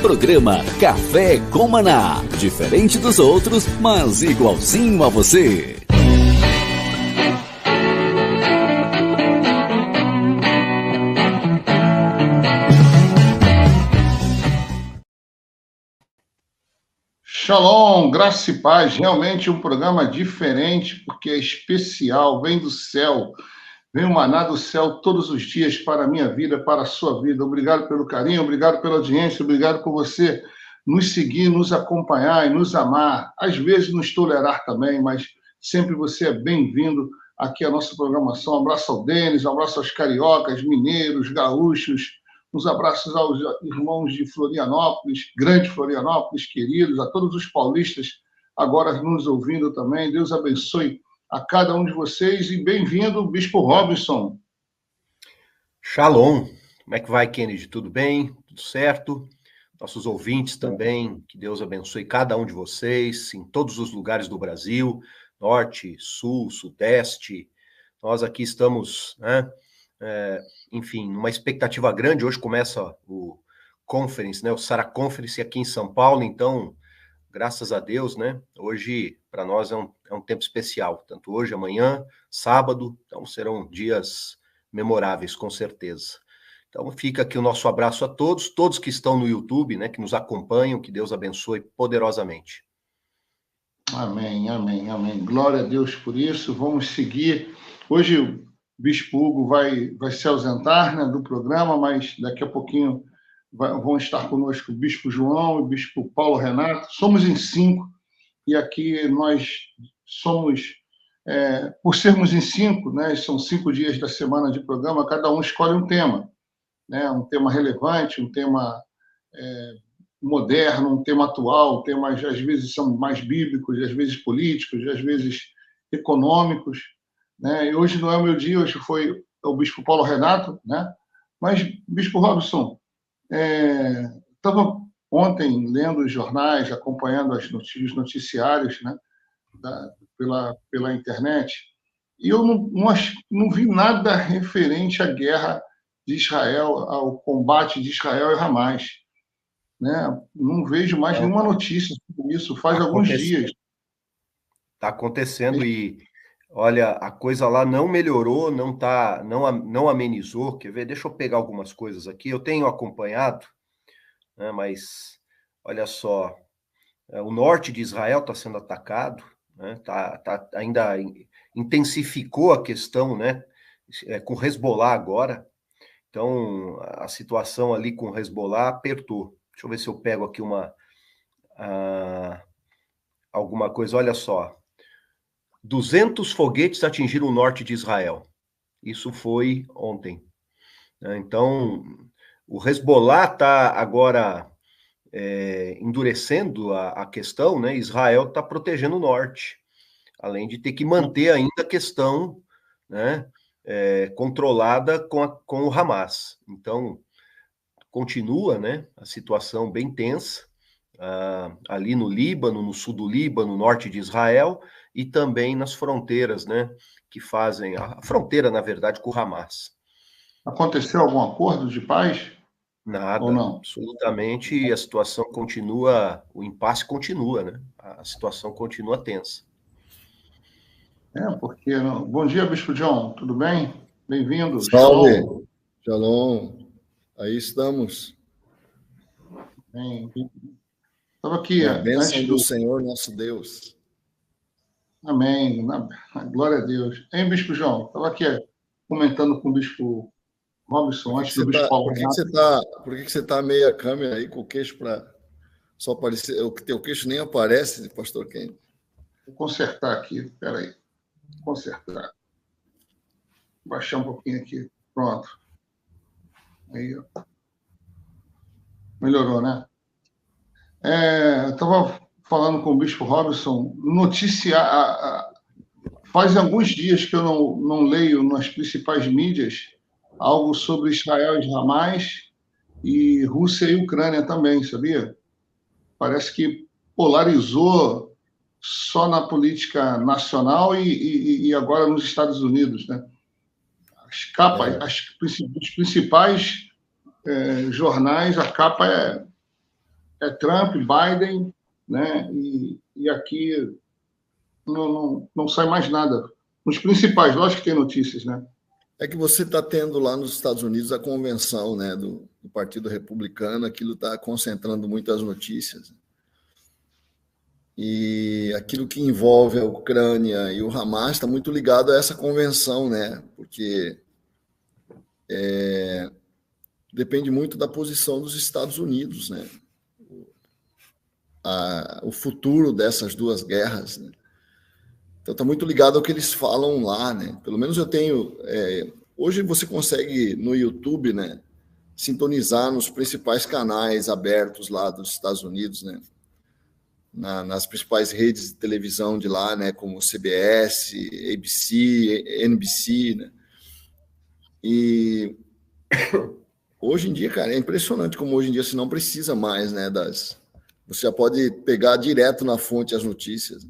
Programa Café com Maná. Diferente dos outros, mas igualzinho a você. Shalom, graça e paz. Realmente um programa diferente, porque é especial, vem do céu. Vem o maná do céu todos os dias para a minha vida, para a sua vida. Obrigado pelo carinho, obrigado pela audiência, obrigado por você nos seguir, nos acompanhar e nos amar. Às vezes nos tolerar também, mas sempre você é bem-vindo aqui à nossa programação. Um abraço ao Denis, um abraço aos cariocas, mineiros, gaúchos, uns abraços aos irmãos de Florianópolis, grande Florianópolis, queridos, a todos os paulistas agora nos ouvindo também. Deus abençoe a cada um de vocês e bem-vindo, Bispo Robinson. Shalom. Como é que vai, Kennedy? Tudo bem? Tudo certo? Nossos ouvintes também, que Deus abençoe cada um de vocês, em todos os lugares do Brasil, norte, sul, sudeste. Nós aqui estamos, né, enfim, numa expectativa grande. Hoje começa o Conference, né, o Sara Conference aqui em São Paulo, então, graças a Deus, né, hoje para nós é um tempo especial, tanto hoje, amanhã, sábado, então serão dias memoráveis, com certeza. Então fica aqui o nosso abraço a todos que estão no YouTube, né, que nos acompanham, que Deus abençoe poderosamente. Amém, amém, amém. Glória a Deus por isso. Vamos seguir. Hoje o Bispo Hugo vai se ausentar, né, do programa, mas daqui a pouquinho vão estar conosco o Bispo João e o Bispo Paulo Renato. Somos em 5. E aqui nós somos, por sermos em 5, né, são 5 dias da semana de programa, cada um escolhe um tema, né, um tema relevante, um tema moderno, um tema atual, temas às vezes são mais bíblicos, às vezes políticos, às vezes econômicos, né, e hoje não é o meu dia, hoje foi o Bispo Paulo Renato, né, mas, Bispo Robson, estava ontem lendo os jornais, acompanhando os noticiários, né, pela internet, e eu não vi nada referente à guerra de Israel, ao combate de Israel e Hamas. Né? Não vejo mais nenhuma notícia sobre isso, faz alguns dias. Está acontecendo e, olha, a coisa lá não melhorou, não amenizou. Quer ver? Deixa eu pegar algumas coisas aqui. Eu tenho acompanhado, né, mas olha só, o norte de Israel está sendo atacado, né, ainda intensificou a questão, né, com o Hezbollah agora. Então, a situação ali com o Hezbollah apertou. Deixa eu ver se eu pego aqui alguma coisa. Olha só, 200 foguetes atingiram o norte de Israel. Isso foi ontem. Então, o Hezbollah está agora endurecendo a questão, né? Israel está protegendo o norte, além de ter que manter ainda a questão, né, controlada com o Hamas. Então, continua, né, a situação bem tensa ali no Líbano, no sul do Líbano, no norte de Israel, e também nas fronteiras, né, que fazem a fronteira, na verdade, com o Hamas. Aconteceu algum acordo de paz? Nada, ou não? Absolutamente, a situação continua, o impasse continua, né? A situação continua tensa. Porque... Bom dia, Bispo John, tudo bem? Bem-vindo. Salve, Shalom. Aí estamos. Estava aqui. A bênção do Senhor, nosso Deus. Amém. Glória a Deus. Hein, Bispo João? Estava aqui comentando com o Bispo Robson, antes do Bispo Paulo. Por que você está meia câmera aí com o queixo para só aparecer? O teu queixo nem aparece, Pastor Ken. Vou consertar aqui. Espera aí. Consertar. Baixar um pouquinho aqui. Pronto. Aí, ó. Melhorou, né? Eu estava falando com o Bispo Robson, faz alguns dias que eu não leio nas principais mídias algo sobre Israel e Hamas e Rússia e Ucrânia também, sabia? Parece que polarizou só na política nacional e agora nos Estados Unidos, né? As capas, os principais jornais, a capa é Trump, Biden, né? E aqui não sai mais nada. Nos principais, lógico que tem notícias, né? É que você está tendo lá nos Estados Unidos a convenção, né, do Partido Republicano, aquilo está concentrando muitas notícias. E aquilo que envolve a Ucrânia e o Hamas está muito ligado a essa convenção, né? Porque depende muito da posição dos Estados Unidos, né? O futuro dessas duas guerras, né? Então está muito ligado ao que eles falam lá, né? Pelo menos eu tenho... hoje você consegue, no YouTube, né, sintonizar nos principais canais abertos lá dos Estados Unidos, né? Nas principais redes de televisão de lá, né, como CBS, ABC, NBC, né? E hoje em dia, cara, é impressionante como hoje em dia você não precisa mais, né, você já pode pegar direto na fonte as notícias.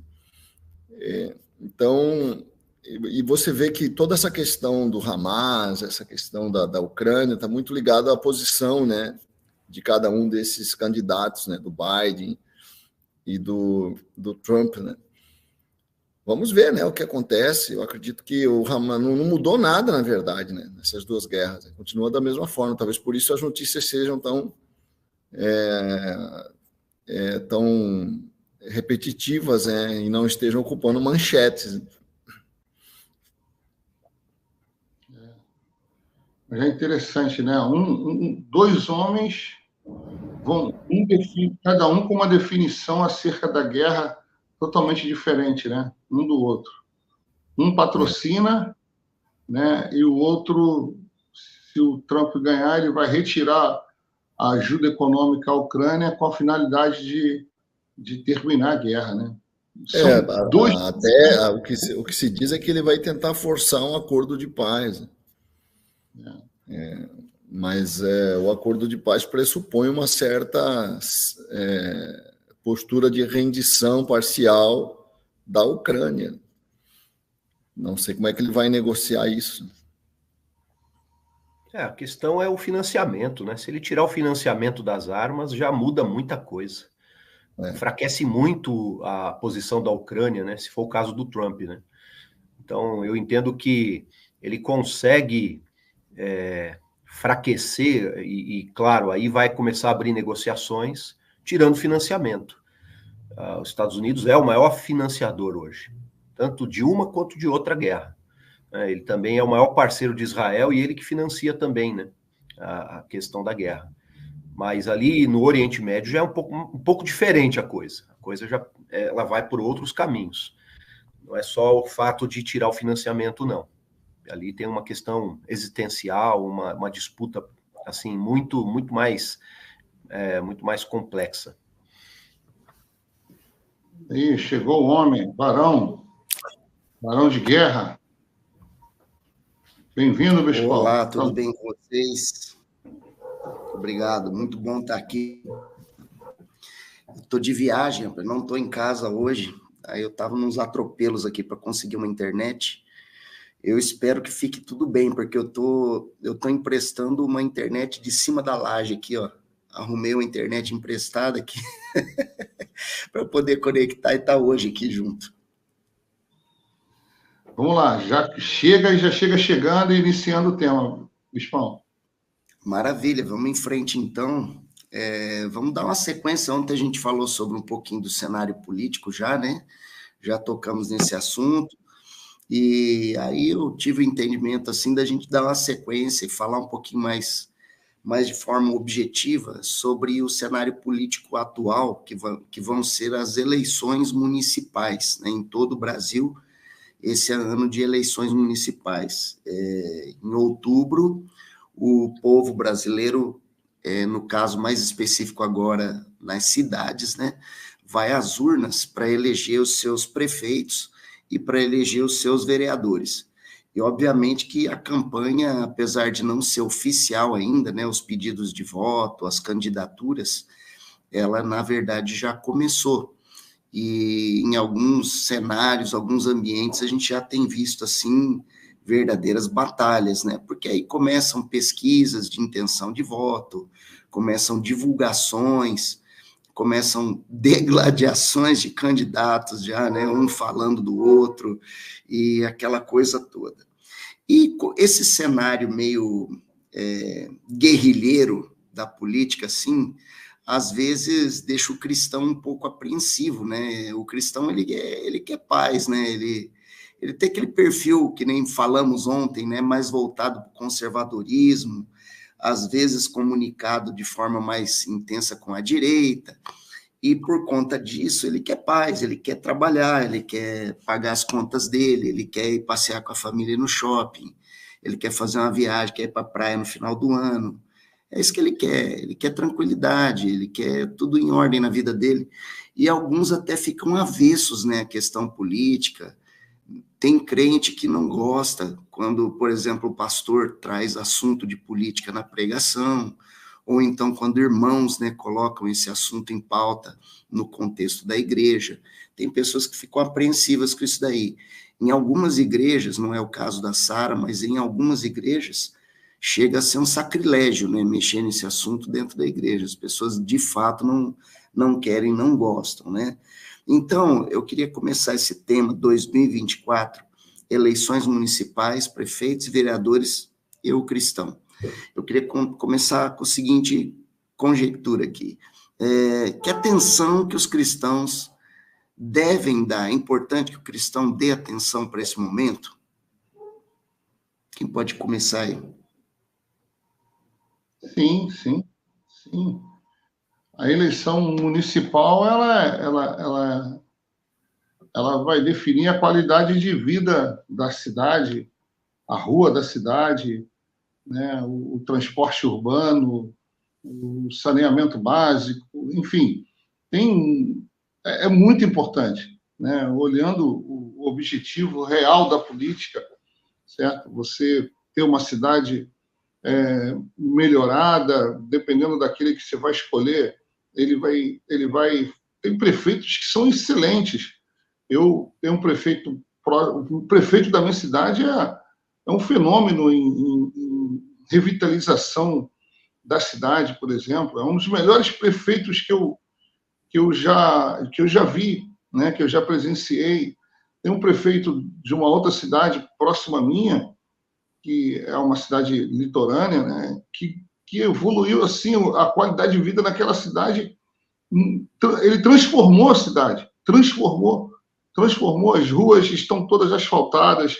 Então, e você vê que toda essa questão do Hamas, essa questão da Ucrânia, está muito ligada à posição, né, de cada um desses candidatos, né, do Biden e do Trump, né? Vamos ver, né, o que acontece. Eu acredito que o Hamas não mudou nada, na verdade, né, nessas duas guerras. Continua da mesma forma. Talvez por isso as notícias sejam tão repetitivas, né, e não estejam ocupando manchetes. Mas é interessante, né? Dois homens vão cada um com uma definição acerca da guerra totalmente diferente, né? Um do outro. Um patrocina, né? E o outro, se o Trump ganhar, ele vai retirar a ajuda econômica à Ucrânia com a finalidade de terminar a guerra, né? Até o que se diz é que ele vai tentar forçar um acordo de paz. Mas o acordo de paz pressupõe uma certa postura de rendição parcial da Ucrânia. Não sei como é que ele vai negociar isso. A questão é o financiamento, né? Se ele tirar o financiamento das armas, já muda muita coisa. Enfraquece muito a posição da Ucrânia, né? Se for o caso do Trump, né? Então, eu entendo que ele consegue enfraquecer e, claro, aí vai começar a abrir negociações, tirando financiamento. Os Estados Unidos é o maior financiador hoje, tanto de uma quanto de outra guerra. Ele também é o maior parceiro de Israel e ele que financia também, né, a questão da guerra. Mas ali no Oriente Médio já é um pouco diferente a coisa. A coisa ela vai por outros caminhos. Não é só o fato de tirar o financiamento, não. Ali tem uma questão existencial, uma disputa assim muito mais complexa. E chegou o homem, barão de guerra. Bem-vindo, Bispão. Olá, tudo bem com vocês? Obrigado, muito bom estar aqui. Estou de viagem, não estou em casa hoje. Aí eu estava nos atropelos aqui para conseguir uma internet. Eu espero que fique tudo bem, porque eu tô emprestando uma internet de cima da laje aqui, ó. Arrumei uma internet emprestada aqui para poder conectar e estar hoje aqui junto. Vamos lá, já chega chegando e iniciando o tema, Bispão. Maravilha, vamos em frente então. Vamos dar uma sequência. Ontem a gente falou sobre um pouquinho do cenário político já, né? Já tocamos nesse assunto. E aí eu tive o entendimento assim da gente dar uma sequência e falar um pouquinho mais de forma objetiva sobre o cenário político atual, que vão ser as eleições municipais, né, em todo o Brasil. Esse ano de eleições municipais. Em outubro, o povo brasileiro, no caso mais específico agora nas cidades, né, vai às urnas para eleger os seus prefeitos e para eleger os seus vereadores. E, obviamente, que a campanha, apesar de não ser oficial ainda, né, os pedidos de voto, as candidaturas, ela, na verdade, já começou. E em alguns cenários, alguns ambientes, a gente já tem visto, assim, verdadeiras batalhas, né? Porque aí começam pesquisas de intenção de voto, começam divulgações, começam degladiações de candidatos já, né, um falando do outro, e aquela coisa toda. E esse cenário meio guerrilheiro da política, assim, às vezes deixa o cristão um pouco apreensivo, né? O cristão, ele quer paz, né? Ele tem aquele perfil, que nem falamos ontem, né? Mais voltado para o conservadorismo, às vezes comunicado de forma mais intensa com a direita, e por conta disso ele quer paz, ele quer trabalhar, ele quer pagar as contas dele, ele quer ir passear com a família no shopping, ele quer fazer uma viagem, quer ir para a praia no final do ano. É isso que ele quer tranquilidade, ele quer tudo em ordem na vida dele. E alguns até ficam avessos, né, à questão política. Tem crente que não gosta quando, por exemplo, o pastor traz assunto de política na pregação, ou então quando irmãos, né, colocam esse assunto em pauta no contexto da igreja. Tem pessoas que ficam apreensivas com isso daí. Em algumas igrejas, não é o caso da Sara, mas em algumas igrejas, chega a ser um sacrilégio, né, mexer nesse assunto dentro da igreja. As pessoas, de fato, não querem, não gostam, né? Então, eu queria começar esse tema 2024, eleições municipais, prefeitos, vereadores e o cristão. Eu queria começar com a seguinte conjectura aqui. Que atenção que os cristãos devem dar? É importante que o cristão dê atenção para esse momento? Quem pode começar aí? Sim. A eleição municipal, ela vai definir a qualidade de vida da cidade, a rua da cidade, né, o transporte urbano, o saneamento básico, enfim, é muito importante, né, olhando o objetivo real da política, certo? Você ter uma cidade melhorada, dependendo daquele que você vai escolher, ele vai... Tem prefeitos que são excelentes. Eu tenho um prefeito... O prefeito da minha cidade é um fenômeno em revitalização da cidade, por exemplo. É um dos melhores prefeitos que eu já vi, né, que eu já presenciei. Tem um prefeito de uma outra cidade próxima à minha, que é uma cidade litorânea, né, que evoluiu assim a qualidade de vida naquela cidade. Ele transformou a cidade, transformou as ruas, estão todas asfaltadas.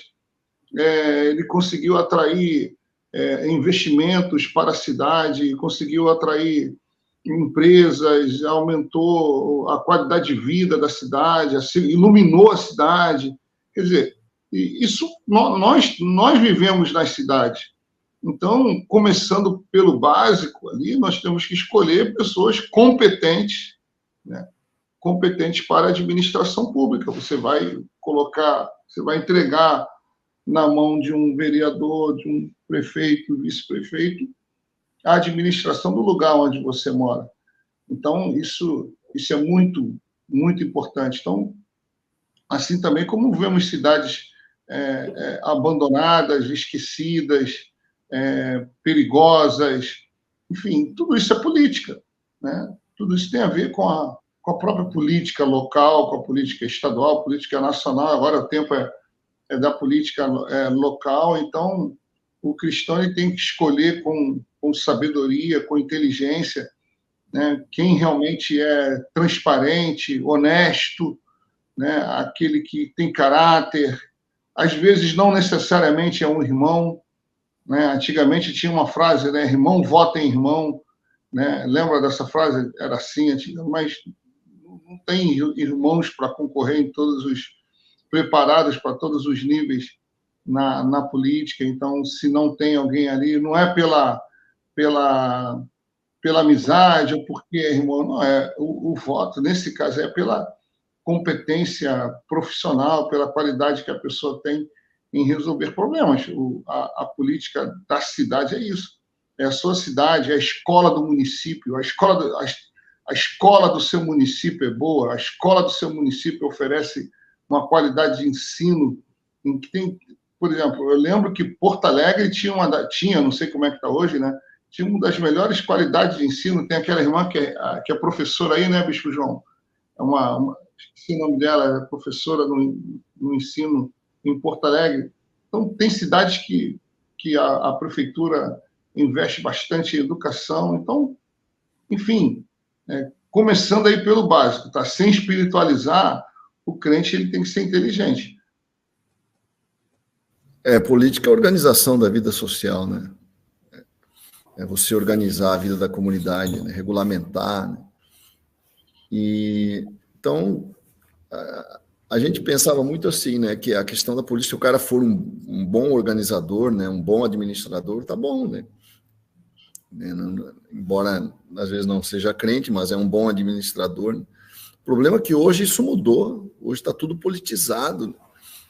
Ele conseguiu atrair investimentos para a cidade, conseguiu atrair empresas, aumentou a qualidade de vida da cidade, iluminou a cidade. Quer dizer, isso nós vivemos nas cidades. Então, começando pelo básico ali, nós temos que escolher pessoas competentes, né? Competentes para a administração pública. Você vai entregar na mão de um vereador, de um prefeito, vice-prefeito, a administração do lugar onde você mora. Então, isso é muito, muito importante. Então, assim também como vemos cidades abandonadas, esquecidas, perigosas, enfim, tudo isso é política, né? Tudo isso tem a ver com a própria política local, com a política estadual, política nacional. Agora o tempo é da política local, então o cristão ele tem que escolher com sabedoria, com inteligência, né, quem realmente é transparente, honesto, né, aquele que tem caráter. Às vezes não necessariamente é um irmão, né? Antigamente tinha uma frase, né, irmão vota em irmão, né? Lembra dessa frase? Era assim, mas não tem irmãos para concorrer em preparados para todos os níveis na política. Então, se não tem alguém ali, não é pela amizade ou porque é irmão, não é. O voto, nesse caso, é pela competência profissional, pela qualidade que a pessoa tem em resolver problemas. A política da cidade é isso. É a sua cidade, é a escola do município, a escola do seu município é boa, a escola do seu município oferece uma qualidade de ensino em que tem, por exemplo, eu lembro que Porto Alegre tinha, não sei como é que está hoje, né? tinha uma das melhores qualidades de ensino. Tem aquela irmã que é professora aí, né, Bispo João? Esqueci o nome dela, é professora no ensino em Porto Alegre. Então, tem cidades que a prefeitura investe bastante em educação. Então, enfim, começando aí pelo básico, tá? Sem espiritualizar, o crente ele tem que ser inteligente. Política é a organização da vida social, né? É você organizar a vida da comunidade, né? Regulamentar, né? E então a gente pensava muito assim, né? Que a questão da política, se o cara for um bom organizador, né? Um bom administrador, tá bom, né? Embora às vezes não seja crente, mas é um bom administrador. Né? O problema é que hoje isso mudou. Hoje está tudo politizado. Né?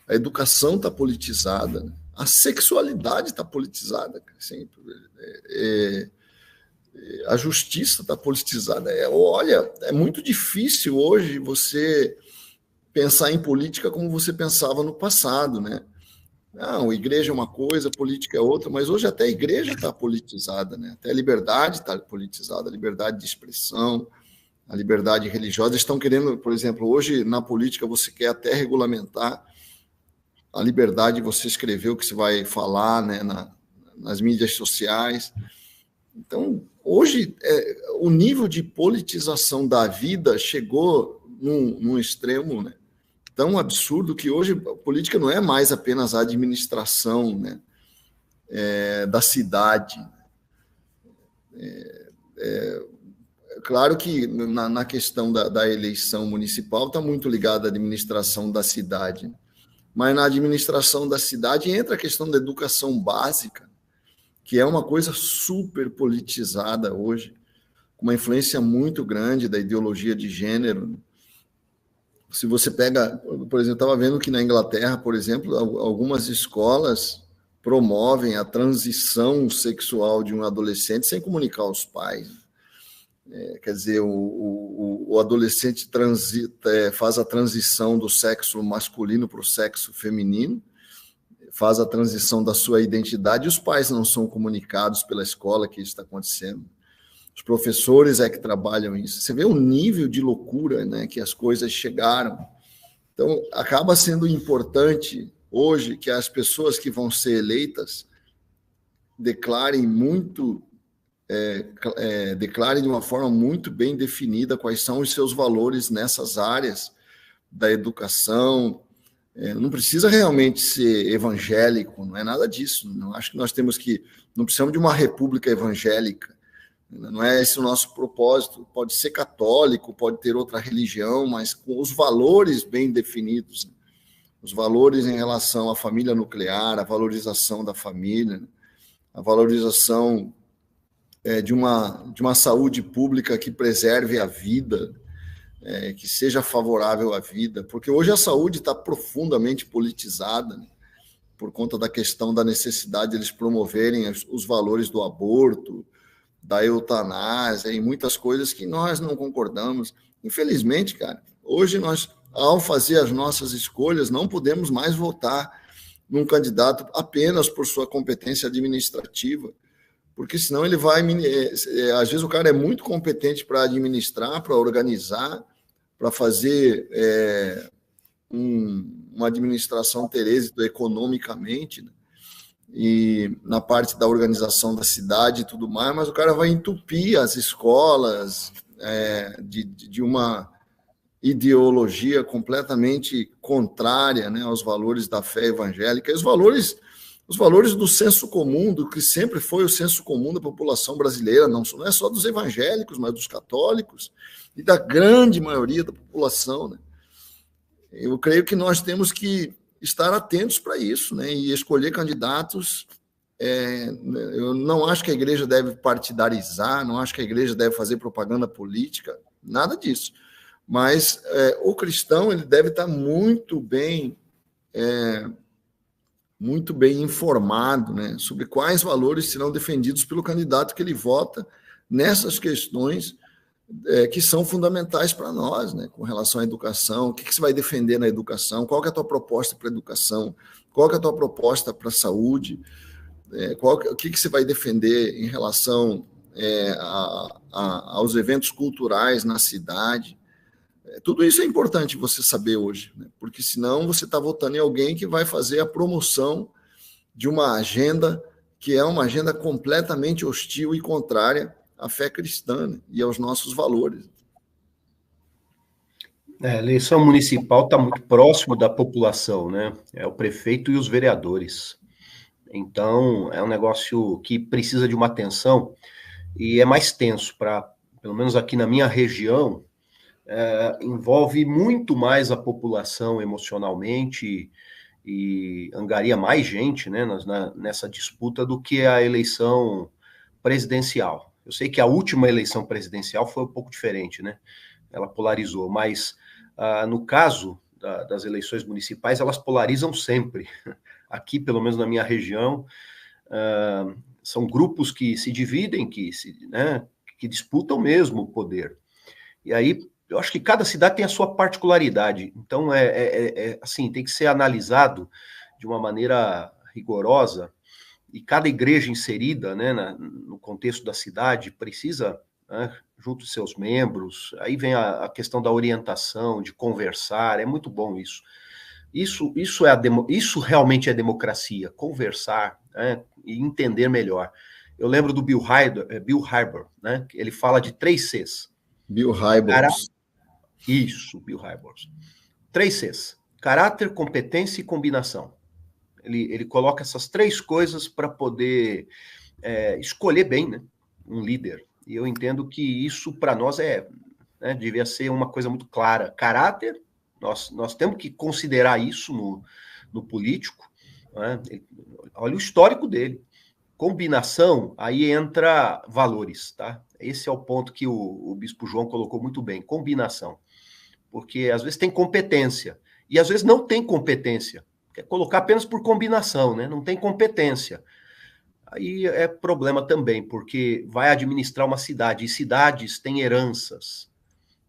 A educação está politizada. Né? A sexualidade está politizada. Sempre. A justiça está politizada. Olha, é muito difícil hoje você pensar em política como você pensava no passado, né? Não, a igreja é uma coisa, a política é outra, mas hoje até a igreja está politizada, né? Até a liberdade está politizada, a liberdade de expressão, a liberdade religiosa. Estão querendo, por exemplo, hoje na política você quer até regulamentar a liberdade de você escrever o que você vai falar, né, nas mídias sociais. Então, hoje, o nível de politização da vida chegou num extremo, né, tão absurdo que hoje a política não é mais apenas a administração, né, da cidade. Claro que na questão da eleição municipal está muito ligada à administração da cidade, mas na administração da cidade entra a questão da educação básica, que é uma coisa super politizada hoje, com uma influência muito grande da ideologia de gênero. Se você pega, por exemplo, eu estava vendo que na Inglaterra, por exemplo, algumas escolas promovem a transição sexual de um adolescente sem comunicar aos pais. Quer dizer, o adolescente faz a transição do sexo masculino para o sexo feminino, faz a transição da sua identidade e os pais não são comunicados pela escola que isso está acontecendo. Os professores é que trabalham isso. Você vê o nível de loucura, né, que as coisas chegaram. Então, acaba sendo importante hoje que as pessoas que vão ser eleitas declarem de uma forma muito bem definida quais são os seus valores nessas áreas da educação. Não precisa realmente ser evangélico, não é nada disso. Não acho que não precisamos de uma república evangélica. Não é esse o nosso propósito. Pode ser católico, pode ter outra religião, mas com os valores bem definidos. Né? Os valores em relação à família nuclear, a valorização da família, né? A valorização de uma saúde pública que preserve a vida, que seja favorável à vida. Porque hoje a saúde está profundamente politizada, né? Por conta da questão da necessidade de eles promoverem os valores do aborto, da eutanásia e muitas coisas que nós não concordamos. Infelizmente, cara, hoje nós, ao fazer as nossas escolhas, não podemos mais votar num candidato apenas por sua competência administrativa, porque senão ele vai... Às vezes o cara é muito competente para administrar, para organizar, para fazer uma administração ter êxito economicamente, né? E na parte da organização da cidade e tudo mais, mas o cara vai entupir as escolas de uma ideologia completamente contrária, né, aos valores da fé evangélica, e os valores do senso comum, do que sempre foi o senso comum da população brasileira, não é só dos evangélicos, mas dos católicos e da grande maioria da população, né? Eu creio que nós temos que estar atentos para isso, né? E escolher candidatos. Eu não acho que a igreja deve partidarizar, não acho que a igreja deve fazer propaganda política, nada disso. Mas o cristão ele deve estar muito bem informado, né, sobre quais valores serão defendidos pelo candidato que ele vota nessas questões que são fundamentais para nós, né, com relação à educação. O que você vai defender na educação? Qual que é a tua proposta para a educação? Qual que é a tua proposta para a saúde? O que você vai defender em relação aos eventos culturais na cidade? Tudo isso é importante você saber hoje, né? Porque senão você está votando em alguém que vai fazer a promoção de uma agenda que é uma agenda completamente hostil e contrária à fé cristã, né? E aos nossos valores. A eleição municipal está muito próximo da população, né? É o prefeito e os vereadores. Então, é um negócio que precisa de uma atenção e é mais tenso pelo menos aqui na minha região, envolve muito mais a população emocionalmente e angaria mais gente, né, nessa disputa do que a eleição presidencial. Eu sei que a última eleição presidencial foi um pouco diferente, né? Ela polarizou, mas no caso das eleições municipais, elas polarizam sempre. Aqui, pelo menos na minha região, são grupos que se dividem, que disputam mesmo o poder. E aí, eu acho que cada cidade tem a sua particularidade. Então, assim, tem que ser analisado de uma maneira rigorosa, e cada igreja inserida, né, no contexto da cidade precisa, né, junto de seus membros, aí vem a questão da orientação, de conversar, é muito bom isso. Isso realmente é democracia, conversar, né, e entender melhor. Eu lembro do Bill Hybels, né, ele fala de 3 Cs. Bill Hybels. Isso, Bill Hybels. 3 Cs. Caráter, competência e combinação. Ele coloca essas 3 coisas para poder escolher bem, né, um líder. E eu entendo que isso, para nós, devia ser uma coisa muito clara. Caráter, nós temos que considerar isso no político, né? Olha o histórico dele. Combinação, aí entra valores, tá? Esse é o ponto que o Bispo João colocou muito bem, combinação. Porque às vezes tem competência, e às vezes não tem competência. Quer colocar apenas por combinação, né? Não tem competência. Aí é problema também, porque vai administrar uma cidade, e cidades têm heranças,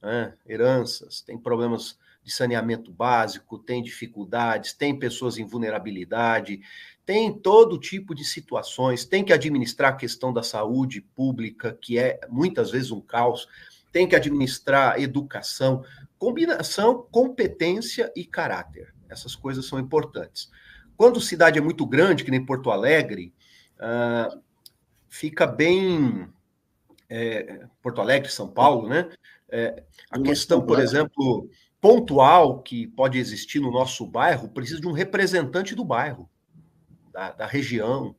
né? Heranças, tem problemas de saneamento básico, tem dificuldades, tem pessoas em vulnerabilidade, tem todo tipo de situações, tem que administrar a questão da saúde pública, que é muitas vezes um caos, tem que administrar educação, combinação, competência e caráter. Essas coisas são importantes. Quando a cidade é muito grande, que nem Porto Alegre, fica bem... Porto Alegre, São Paulo, né? A questão, por exemplo, pontual que pode existir no nosso bairro, precisa de um representante do bairro, da região,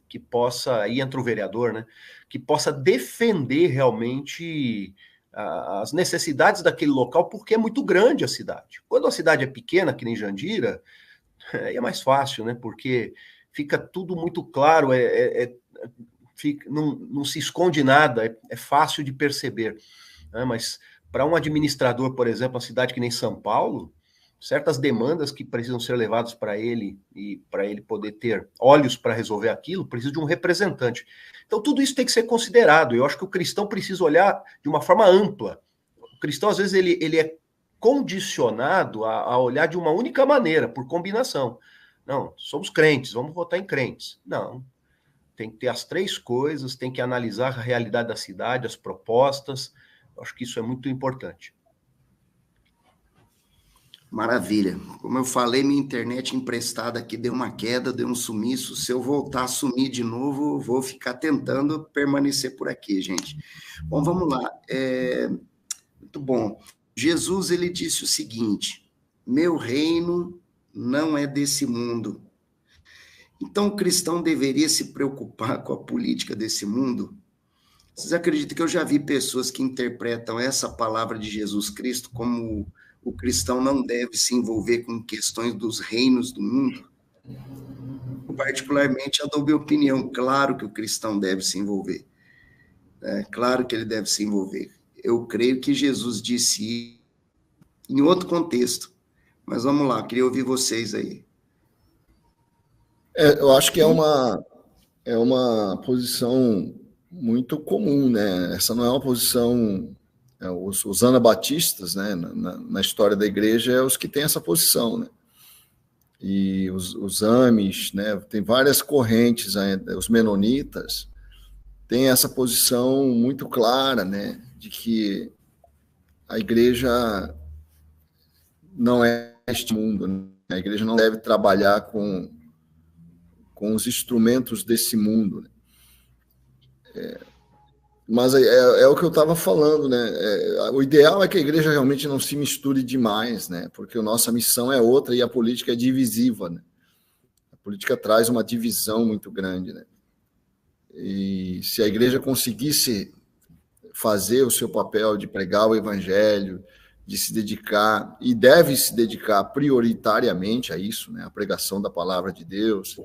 que possa, aí entra o vereador, né? Que possa defender realmente as necessidades daquele local, porque é muito grande a cidade. Quando a cidade é pequena, que nem Jandira, aí é mais fácil, né? Porque fica tudo muito claro, não se esconde nada, é fácil de perceber, né? Mas para um administrador, por exemplo, uma cidade que nem São Paulo, certas demandas que precisam ser levadas para ele, e para ele poder ter olhos para resolver aquilo, precisa de um representante. Então, tudo isso tem que ser considerado. Eu acho que o cristão precisa olhar de uma forma ampla. O cristão, às vezes, ele é condicionado a olhar de uma única maneira, por combinação. Não, somos crentes, vamos votar em crentes. Não. Tem que ter as 3 coisas, tem que analisar a realidade da cidade, as propostas. Eu acho que isso é muito importante. Maravilha. Como eu falei, minha internet emprestada aqui deu uma queda, deu um sumiço. Se eu voltar a sumir de novo, vou ficar tentando permanecer por aqui, gente. Bom, vamos lá. Muito bom. Jesus, ele disse o seguinte: meu reino não é desse mundo. Então, o cristão deveria se preocupar com a política desse mundo? Vocês acreditam que eu já vi pessoas que interpretam essa palavra de Jesus Cristo como o cristão não deve se envolver com questões dos reinos do mundo? Eu, particularmente, dou minha opinião. Claro que o cristão deve se envolver. Claro que ele deve se envolver. Eu creio que Jesus disse em outro contexto. Mas vamos lá, queria ouvir vocês aí. Eu acho que é uma posição muito comum, né? Essa não é uma posição... Os anabatistas, né, na história da igreja, é os que têm essa posição, né? e os Amish, né? Tem várias correntes ainda, os menonitas têm essa posição muito clara, né? De que a igreja não é este mundo, né? A igreja não deve trabalhar com os instrumentos desse mundo, né? Mas é o que eu estava falando, né? O ideal é que a igreja realmente não se misture demais, né? Porque a nossa missão é outra e a política é divisiva, né? A política traz uma divisão muito grande, né? E se a igreja conseguisse fazer o seu papel de pregar o evangelho, de se dedicar, e deve se dedicar prioritariamente a isso, né? A pregação da palavra de Deus,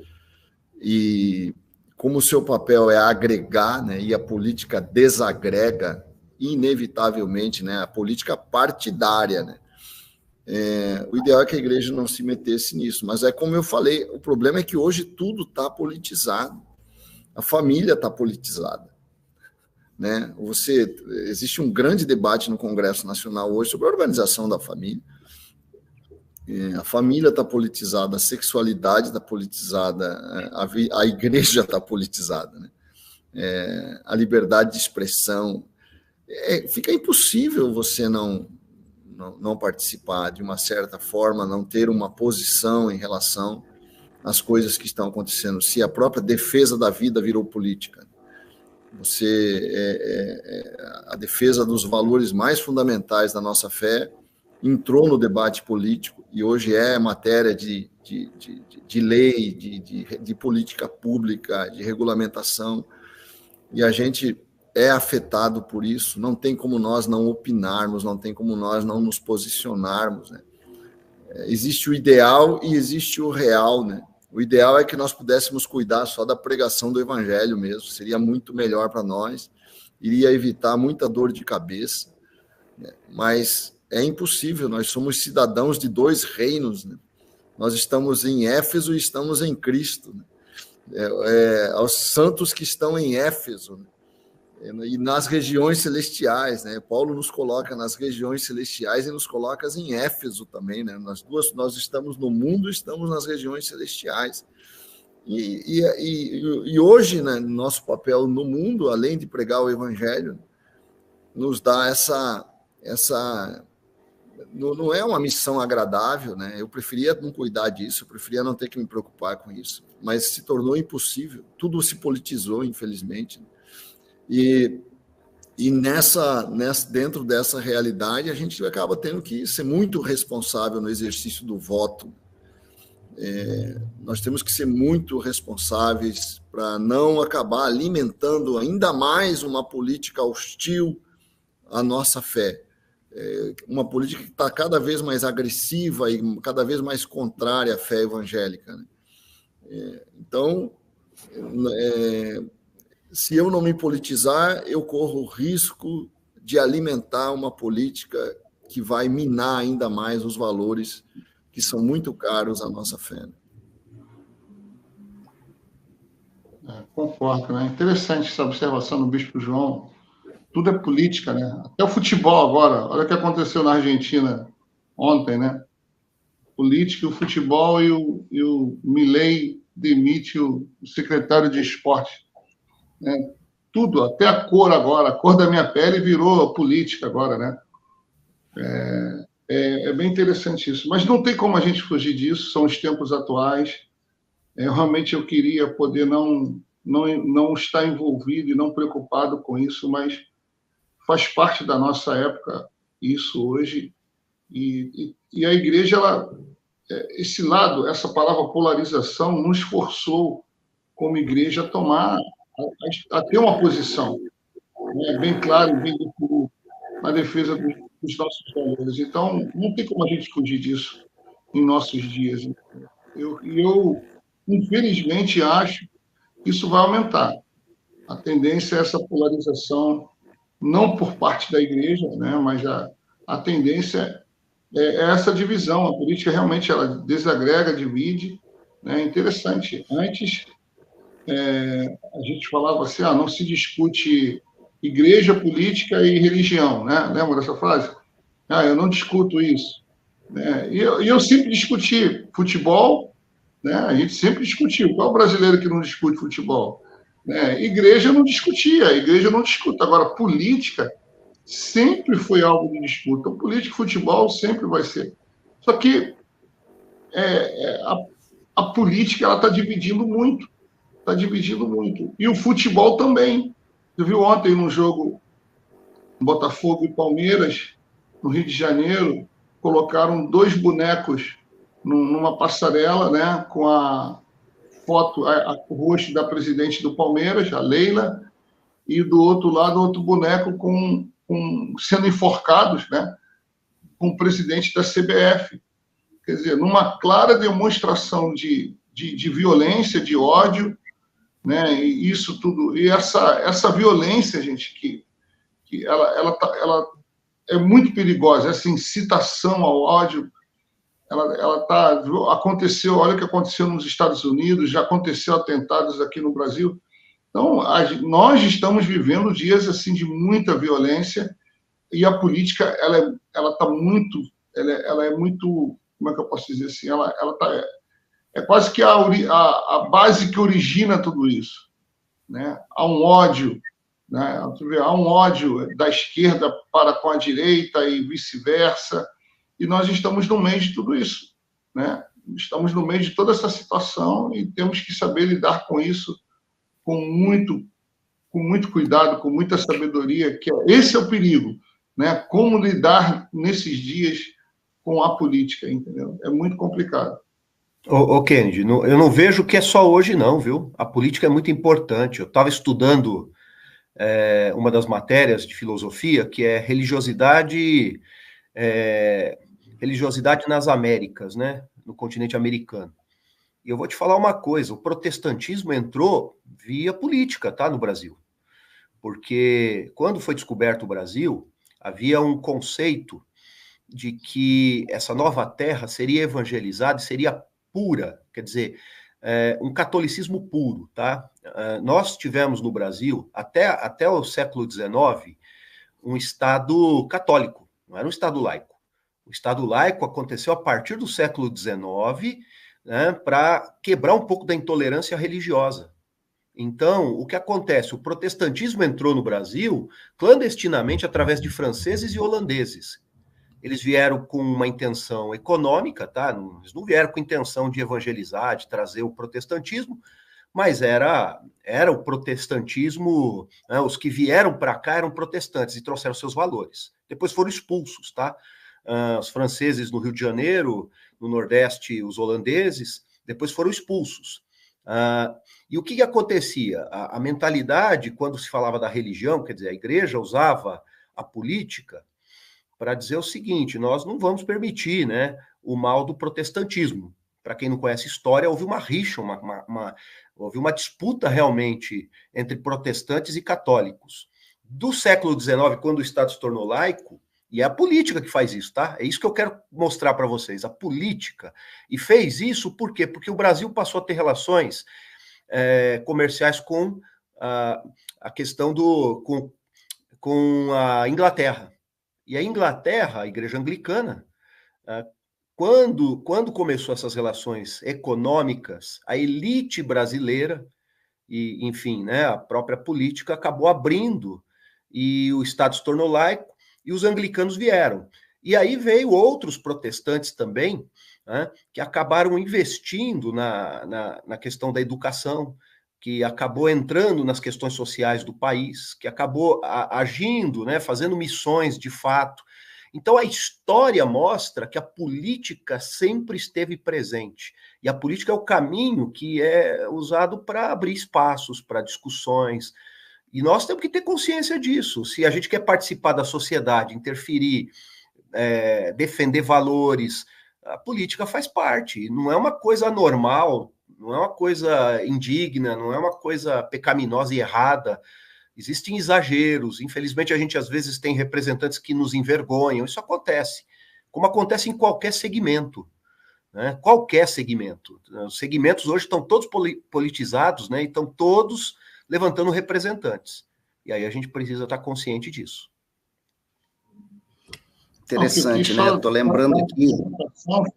e como o seu papel é agregar, né, e a política desagrega, inevitavelmente, né, a política partidária, né, o ideal é que a igreja não se metesse nisso, mas é como eu falei, o problema é que hoje tudo está politizado, a família está politizada, né, existe um grande debate no Congresso Nacional hoje sobre a organização da família. A família está politizada, a sexualidade está politizada, a igreja está politizada, né? A liberdade de expressão. Fica impossível você não participar de uma certa forma, não ter uma posição em relação às coisas que estão acontecendo. Se a própria defesa da vida virou política, a defesa dos valores mais fundamentais da nossa fé entrou no debate político e hoje é matéria de lei, de política pública, de regulamentação, e a gente é afetado por isso, não tem como nós não opinarmos, não tem como nós não nos posicionarmos, né? Existe o ideal e existe o real, né? O ideal é que nós pudéssemos cuidar só da pregação do evangelho mesmo, seria muito melhor para nós, iria evitar muita dor de cabeça, né? Mas é impossível, nós somos cidadãos de dois reinos, né? Nós estamos em Éfeso e estamos em Cristo, né? Aos santos que estão em Éfeso, né? E nas regiões celestiais, né? Paulo nos coloca nas regiões celestiais e nos coloca em Éfeso também, né? Nós estamos no mundo, estamos nas regiões celestiais. E hoje, né, nosso papel no mundo, além de pregar o evangelho, nos dá essa não é uma missão agradável, né? Eu preferia não cuidar disso, eu preferia não ter que me preocupar com isso, mas se tornou impossível, tudo se politizou, infelizmente. E dentro dessa realidade, a gente acaba tendo que ser muito responsável no exercício do voto. Nós temos que ser muito responsáveis para não acabar alimentando ainda mais uma política hostil à nossa fé. Uma política que está cada vez mais agressiva e cada vez mais contrária à fé evangélica, né? Então, se eu não me politizar, eu corro o risco de alimentar uma política que vai minar ainda mais os valores que são muito caros à nossa fé. Concordo, né? Interessante essa observação do Bispo João. Tudo é política, né? Até o futebol agora. Olha o que aconteceu na Argentina ontem, né? Política, o futebol e o Milei demite o secretário de esporte. Né? Tudo, até a cor agora, a cor da minha pele virou política agora, né? É bem interessante isso. Mas não tem como a gente fugir disso, são os tempos atuais. Realmente eu queria poder não estar envolvido e não preocupado com isso, mas faz parte da nossa época isso hoje. E a igreja, esse lado, essa palavra polarização, nos forçou, como igreja, a ter uma posição, né, bem clara e bem definido na defesa dos nossos valores. Então, não tem como a gente fugir disso em nossos dias. Eu infelizmente, acho que isso vai aumentar. A tendência é essa polarização, não por parte da igreja, né, mas a tendência é essa divisão. A política realmente ela desagrega, divide. Né? Interessante. Antes, a gente falava assim, não se discute igreja, política e religião. Né? Lembra dessa frase? Eu não discuto isso. né? E eu sempre discuti futebol, né? A gente sempre discutiu. Qual brasileiro que não discute futebol? Né? Igreja não discutia, a igreja não discuta. Agora, política sempre foi algo de disputa. Política e futebol sempre vai ser. Só que a política ela está dividindo muito. Está dividindo muito. E o futebol também. Você viu ontem no jogo Botafogo e Palmeiras, no Rio de Janeiro, colocaram 2 bonecos numa passarela, né, com a foto, o rosto da presidente do Palmeiras, a Leila, e do outro lado, outro boneco sendo enforcados, né, com o presidente da CBF. Quer dizer, numa clara demonstração de violência, de ódio, né, e isso tudo. E essa violência, gente, que ela é muito perigosa, essa incitação ao ódio, aconteceu, olha o que aconteceu nos Estados Unidos, já aconteceu atentados aqui no Brasil. Então, nós estamos vivendo dias assim de muita violência e a política ela está muito, ela é muito, como é que eu posso dizer assim, é quase que a base que origina tudo isso, né? Há um ódio, né? Há um ódio da esquerda para com a direita e vice-versa, e nós estamos no meio de tudo isso, né? Estamos no meio de toda essa situação e temos que saber lidar com isso com muito cuidado, com muita sabedoria, esse é o perigo, né? Como lidar nesses dias com a política, entendeu? É muito complicado. Ô Kennedy, eu não vejo que é só hoje não, viu? A política é muito importante. Eu estava estudando uma das matérias de filosofia, que é religiosidade nas Américas, né? No continente americano. E eu vou te falar uma coisa, o protestantismo entrou via política, tá? No Brasil. Porque quando foi descoberto o Brasil, havia um conceito de que essa nova terra seria evangelizada e seria pura, quer dizer, um catolicismo puro, tá? Nós tivemos no Brasil, até o século XIX, um Estado católico, não era um Estado laico. O Estado laico aconteceu a partir do século XIX, né, para quebrar um pouco da intolerância religiosa. Então, o que acontece? O protestantismo entrou no Brasil clandestinamente através de franceses e holandeses. Eles vieram com uma intenção econômica, tá? Eles não vieram com intenção de evangelizar, de trazer o protestantismo, mas era o protestantismo, né? Os que vieram para cá eram protestantes e trouxeram seus valores. Depois foram expulsos, tá? Os franceses no Rio de Janeiro, no Nordeste, os holandeses, depois foram expulsos. E o que acontecia? A mentalidade, quando se falava da religião, quer dizer, a igreja usava a política para dizer o seguinte: nós não vamos permitir, né, o mal do protestantismo. Para quem não conhece história, houve uma rixa, houve uma disputa realmente entre protestantes e católicos. Do século XIX, quando o Estado se tornou laico, e é a política que faz isso, tá? É isso que eu quero mostrar para vocês, a política. E fez isso por quê? Porque o Brasil passou a ter relações comerciais com a questão com a Inglaterra. E a Inglaterra, a Igreja Anglicana, quando começou essas relações econômicas, a elite brasileira, e, enfim, né, a própria política acabou abrindo, e o Estado se tornou laico, e os anglicanos vieram. E aí veio outros protestantes também, né, que acabaram investindo na questão da educação, que acabou entrando nas questões sociais do país, que acabou agindo, né, fazendo missões de fato. Então, a história mostra que a política sempre esteve presente. E a política é o caminho que é usado para abrir espaços, para discussões. E nós temos que ter consciência disso. Se a gente quer participar da sociedade, interferir, defender valores, a política faz parte. Não é uma coisa anormal, não é uma coisa indigna, não é uma coisa pecaminosa e errada. Existem exageros. Infelizmente, a gente às vezes tem representantes que nos envergonham. Isso acontece, como acontece em qualquer segmento, né? Qualquer segmento. Os segmentos hoje estão todos politizados, né? E estão todos levantando representantes. E aí a gente precisa estar consciente disso. Interessante, né? Estou lembrando aqui.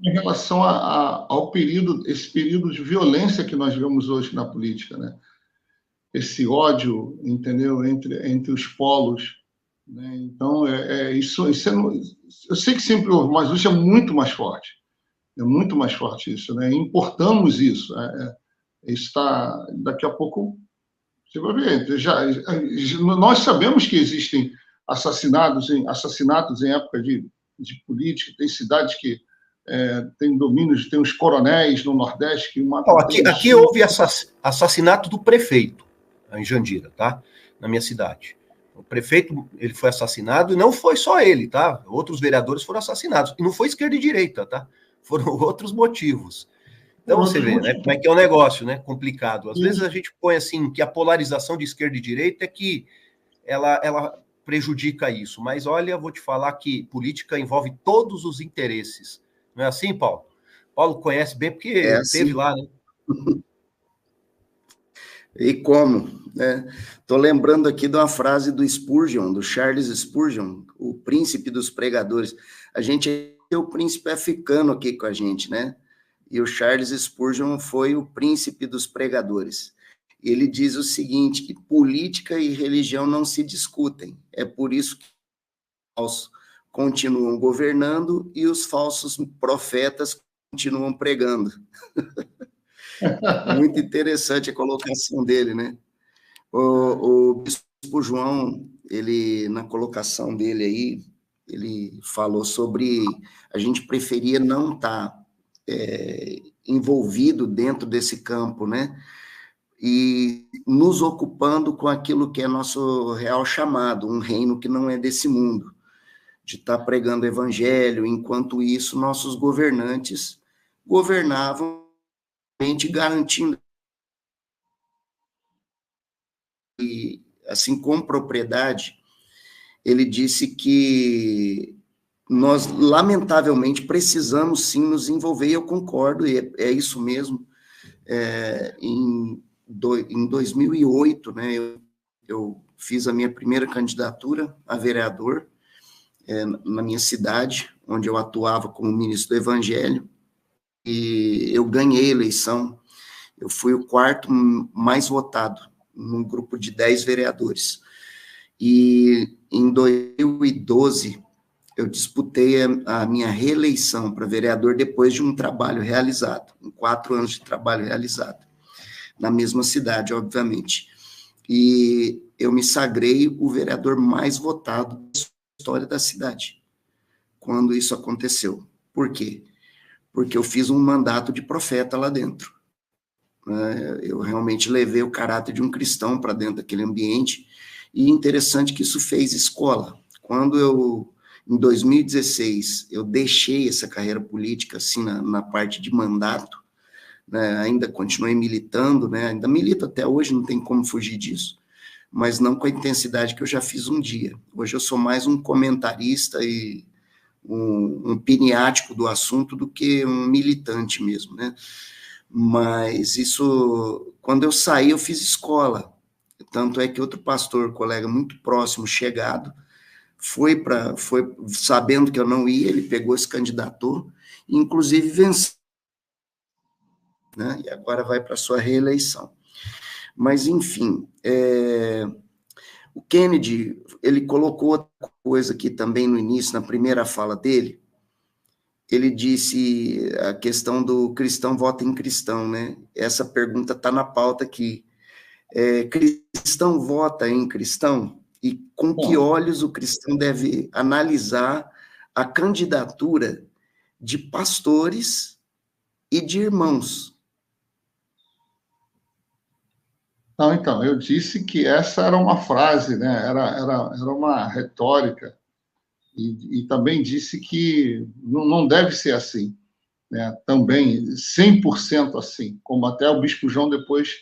Em relação ao período, esse período de violência que nós vemos hoje na política, né? Esse ódio, entendeu, entre os polos, né? Então, isso eu sei que sempre houve, mas hoje é muito mais forte. É muito mais forte isso, né? Importamos isso. Está, daqui a pouco, você vai ver. Nós sabemos que existem assassinatos em época de política, tem cidades que têm domínios, tem uns coronéis no Nordeste que matam... Aqui houve assassinato do prefeito, em Jandira, tá? Na minha cidade. O prefeito, ele foi assassinado, e não foi só ele, tá? Outros vereadores foram assassinados. E não foi esquerda e direita, tá? Foram outros motivos. Então, você vê, né, como é que é um negócio, né, complicado. Às vezes a gente põe assim, que a polarização de esquerda e direita é que ela prejudica isso. Mas, olha, vou te falar que política envolve todos os interesses. Não é assim, Paulo? Paulo conhece bem porque esteve lá, né? E como, né? Estou lembrando aqui de uma frase do Spurgeon, do Charles Spurgeon, o príncipe dos pregadores. A gente tem o príncipe africano aqui com a gente, né? E o Charles Spurgeon foi o príncipe dos pregadores. Ele diz o seguinte, que política e religião não se discutem. É por isso que os continuam governando e os falsos profetas continuam pregando. Muito interessante a colocação dele, né? O Bispo João, ele, na colocação dele aí, ele falou sobre a gente preferia não estar envolvido dentro desse campo, né? E nos ocupando com aquilo que é nosso real chamado, um reino que não é desse mundo, de estar pregando o evangelho. Enquanto isso, nossos governantes governavam garantindo, e assim, com propriedade. Ele disse que nós, lamentavelmente, precisamos sim nos envolver, e eu concordo, e é isso mesmo. Em 2008, né, eu fiz a minha primeira candidatura a vereador na minha cidade, onde eu atuava como ministro do Evangelho, e eu ganhei a eleição. Eu fui o quarto mais votado, num grupo de 10 vereadores. E em 2012, eu disputei a minha reeleição para vereador depois de um trabalho realizado, 4 anos de trabalho realizado, na mesma cidade, obviamente. E eu me sagrei o vereador mais votado da história da cidade, quando isso aconteceu. Por quê? Porque eu fiz um mandato de profeta lá dentro. Eu realmente levei o caráter de um cristão para dentro daquele ambiente, e interessante que isso fez escola. Quando em 2016, eu deixei essa carreira política, assim, na parte de mandato, né, ainda continuei militando, né, ainda milito até hoje, não tem como fugir disso, mas não com a intensidade que eu já fiz um dia. Hoje eu sou mais um comentarista e um piniático do assunto do que um militante mesmo, né? Mas isso, quando eu saí, eu fiz escola. Tanto é que outro pastor, colega muito próximo, chegado, foi sabendo que eu não ia, ele pegou, se candidatou, e inclusive venceu, né? E agora vai para a sua reeleição. Mas, enfim, o Kennedy, ele colocou outra coisa aqui também no início, na primeira fala dele. Ele disse a questão do cristão vota em cristão, né? Essa pergunta está na pauta aqui. Cristão vota em cristão? E com que olhos o cristão deve analisar a candidatura de pastores e de irmãos? Não, então, eu disse que essa era uma frase, né? Era uma retórica, e também disse que não deve ser assim, né? Também 100% assim, como até o Bispo João depois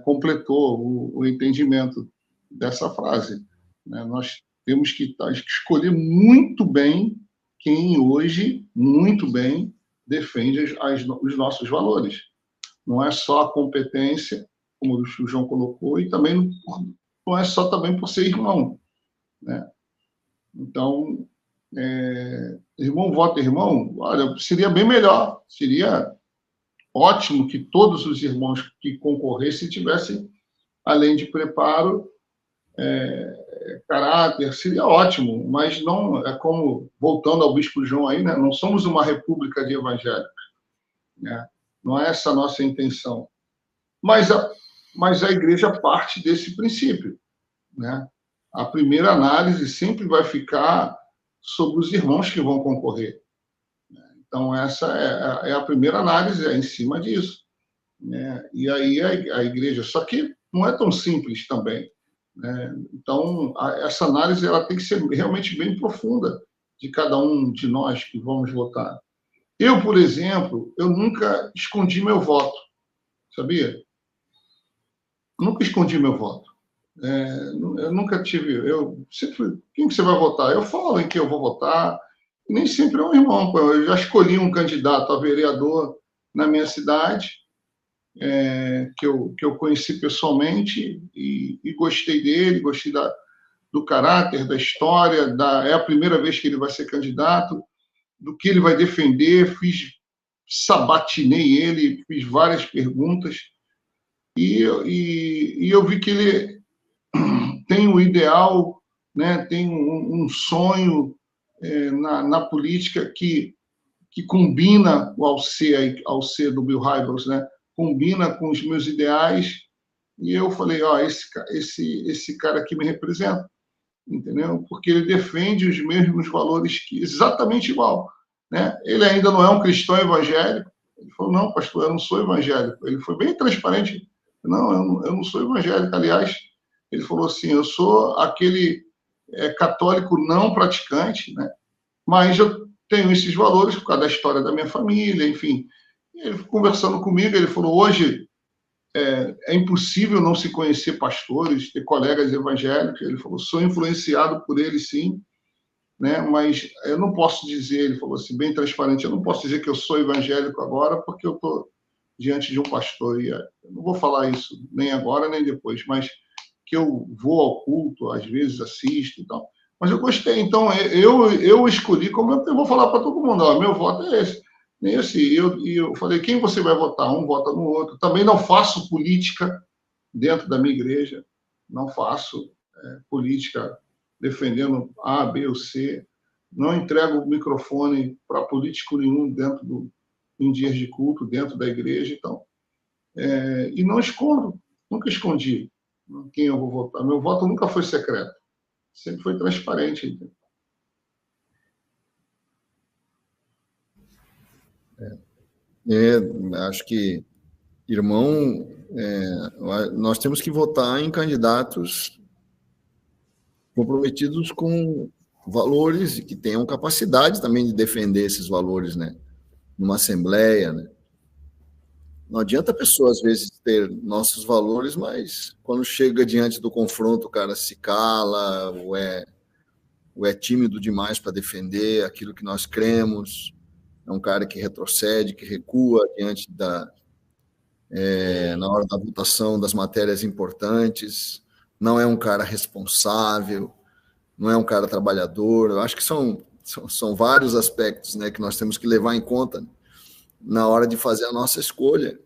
completou o entendimento dessa frase, né? Nós temos que escolher muito bem quem hoje, muito bem, defende os nossos valores. Não é só a competência, como o João colocou, e também não é só também por ser irmão, né? Então, irmão vota irmão, olha, seria bem melhor, seria ótimo que todos os irmãos que concorressem tivessem, além de preparo, caráter, seria ótimo, mas não é como, voltando ao Bispo João aí, né, não somos uma república de evangélicos, né? Não é essa a nossa intenção. Mas a igreja parte desse princípio, né? A primeira análise sempre vai ficar sobre os irmãos que vão concorrer. Então, essa é a primeira análise, é em cima disso, né? E aí a igreja... Só que não é tão simples também, né? Então, essa análise ela tem que ser realmente bem profunda de cada um de nós que vamos votar. Eu, por exemplo, eu nunca escondi meu voto, sabia? Nunca escondi meu voto. Eu nunca tive... Eu sempre... Quem que você vai votar? Eu falo em quem eu vou votar. E nem sempre é um irmão. Eu já escolhi um candidato a vereador na minha cidade, que eu conheci pessoalmente e gostei dele, gostei do caráter, da história, é a primeira vez que ele vai ser candidato, do que ele vai defender, sabatinei ele, fiz várias perguntas, e eu vi que ele tem um ideal, né, tem um sonho na política que combina ao ser do Bill Hybels, né, combina com os meus ideais, e eu falei, esse cara aqui me representa, entendeu? Porque ele defende os mesmos valores exatamente igual, né? Ele ainda não é um cristão evangélico. Ele falou, não, pastor, eu não sou evangélico. Ele foi bem transparente. Não, eu não sou evangélico. Aliás, ele falou assim, eu sou aquele católico não praticante, né? Mas eu tenho esses valores por causa da história da minha família, enfim. Ele conversando comigo, ele falou, hoje é impossível não se conhecer pastores, ter colegas evangélicos. Ele falou, sou influenciado por eles, sim, né? Mas eu não posso dizer, ele falou assim, bem transparente, eu não posso dizer que eu sou evangélico agora, porque eu estou diante de um pastor. E eu não vou falar isso nem agora, nem depois, mas que eu vou ao culto, às vezes assisto e tal. Mas eu gostei. Então, eu escolhi, como eu vou falar para todo mundo, meu voto é esse. E eu falei, quem você vai votar? Um vota no outro. Também não faço política dentro da minha igreja, não faço política defendendo A, B ou C, não entrego o microfone para político nenhum em dias de culto, dentro da igreja. Então, e não escondo, nunca escondi quem eu vou votar. Meu voto nunca foi secreto, sempre foi transparente. Entendeu? Acho que, irmão, nós temos que votar em candidatos comprometidos com valores e que tenham capacidade também de defender esses valores, né? Numa assembleia, né? Não adianta a pessoa, às vezes, ter nossos valores, mas quando chega diante do confronto, o cara se cala, ou é tímido demais para defender aquilo que nós cremos. É um cara que retrocede, que recua diante na hora da votação das matérias importantes. Não é um cara responsável, não é um cara trabalhador. Eu acho que são vários aspectos, né, que nós temos que levar em conta na hora de fazer a nossa escolha.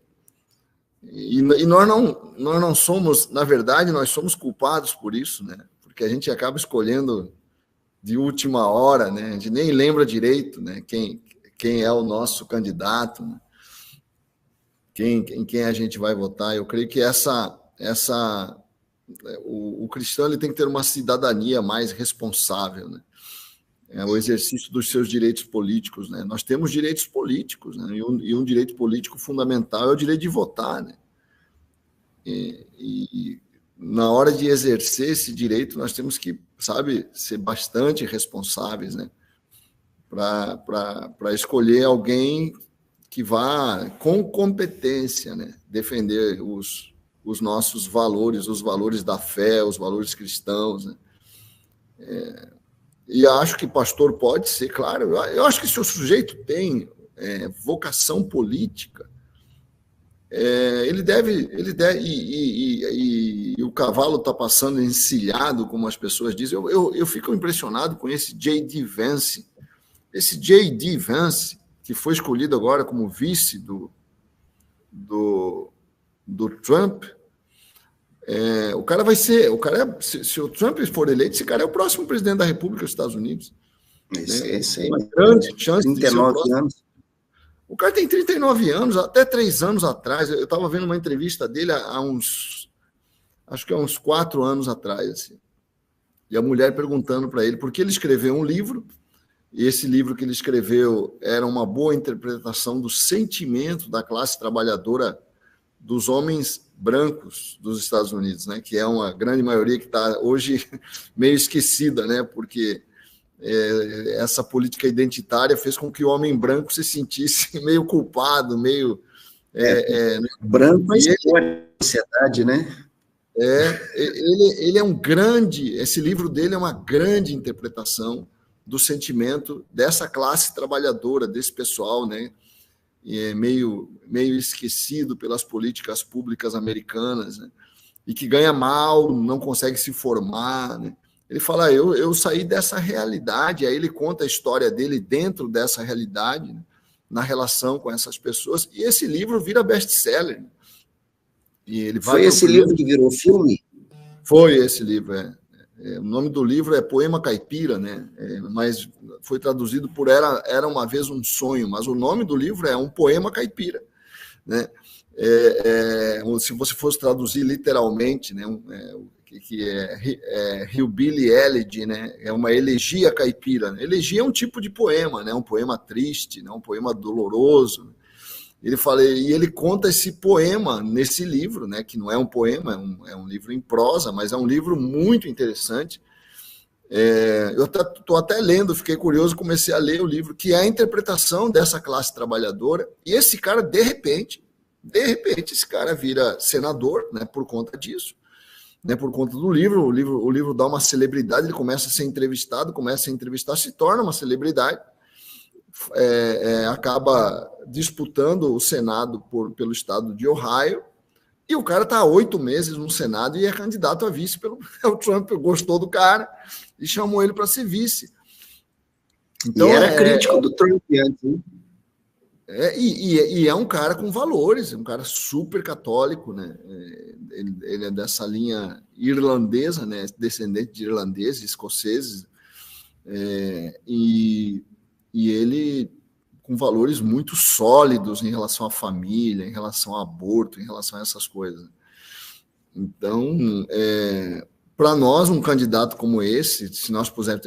E nós não somos, na verdade, nós somos culpados por isso, né? Porque a gente acaba escolhendo de última hora, né? A gente nem lembra direito, né, quem é o nosso candidato, né? Em quem a gente vai votar. Eu creio que o cristão ele tem que ter uma cidadania mais responsável, né? O exercício dos seus direitos políticos, né? Nós temos direitos políticos, né? E um direito político fundamental é o direito de votar, né? E na hora de exercer esse direito, nós temos que, ser bastante responsáveis, né? Para escolher alguém que vá, com competência, né, defender os nossos valores, os valores da fé, os valores cristãos, né? E acho que pastor pode ser, claro. Eu acho que se o sujeito tem vocação política, ele deve e o cavalo está passando encilhado, como as pessoas dizem. Eu fico impressionado com esse J.D. Vance. Esse J.D. Vance, que foi escolhido agora como vice do Trump, o cara vai ser, se o Trump for eleito, esse cara é o próximo presidente da República dos Estados Unidos. Esse aí, uma grande chance 39 de ser o próximo. anos. O cara tem 39 anos, até 3 anos atrás. Eu estava vendo uma entrevista dele acho que há uns 4 anos atrás. Assim. E a mulher perguntando para ele, porque ele escreveu um livro, e esse livro que ele escreveu era uma boa interpretação do sentimento da classe trabalhadora dos homens brancos dos Estados Unidos, né? Que é uma grande maioria que está hoje meio esquecida, né? Porque essa política identitária fez com que o homem branco se sentisse meio culpado, meio... branco é sociedade, né? Ele é um grande... Esse livro dele é uma grande interpretação do sentimento dessa classe trabalhadora, desse pessoal, né? E é meio esquecido pelas políticas públicas americanas, né? E que ganha mal, não consegue se formar, né? Ele fala, eu saí dessa realidade, aí ele conta a história dele dentro dessa realidade, né, na relação com essas pessoas, e esse livro vira best-seller. E ele vai. Foi esse livro que virou filme? Foi esse livro, o nome do livro é Poema Caipira, né? Mas foi traduzido por Era Uma Vez um Sonho, mas o nome do livro é Um Poema Caipira, né? Se você fosse traduzir literalmente, né? Que é Hillbilly Elegy, né? É uma elegia caipira. Elegia é um tipo de poema, né? Um poema triste, né? Um poema doloroso. E ele conta esse poema nesse livro, né? Que não é um poema, é um livro em prosa, mas é um livro muito interessante. Eu estou até lendo, fiquei curioso, comecei a ler o livro, que é a interpretação dessa classe trabalhadora. E esse cara, de repente, esse cara vira senador, né? Por conta disso. Né, por conta do livro, o livro dá uma celebridade, ele começa a ser entrevistado, se torna uma celebridade, acaba disputando o Senado pelo estado de Ohio, e o cara está há 8 meses no Senado e é candidato a vice. O Trump gostou do cara e chamou ele para ser vice. Então, e era crítico do Trump antes, hein? E é um cara com valores, um cara super católico, né? Ele é dessa linha irlandesa, né? Descendente de irlandeses, escoceses, e ele com valores muito sólidos em relação à família, em relação ao aborto, em relação a essas coisas. Então, para nós, um candidato como esse, se nós pusermos,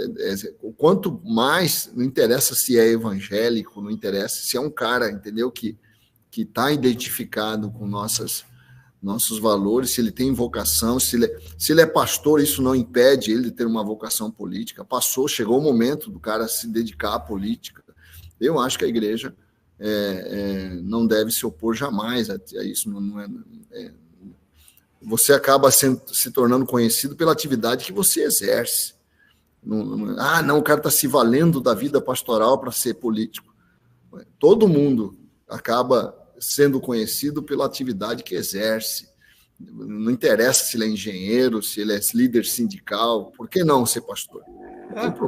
quanto mais, não interessa se é evangélico, não interessa se é um cara, entendeu, que está identificado com nossos valores, se ele tem vocação, se ele é pastor, isso não impede ele de ter uma vocação política. Chegou o momento do cara se dedicar à política. Eu acho que a igreja não deve se opor jamais a isso. Você acaba se tornando conhecido pela atividade que você exerce. Não, o cara está se valendo da vida pastoral para ser político. Todo mundo acaba sendo conhecido pela atividade que exerce. Não interessa se ele é engenheiro, se ele é líder sindical, por que não ser pastor?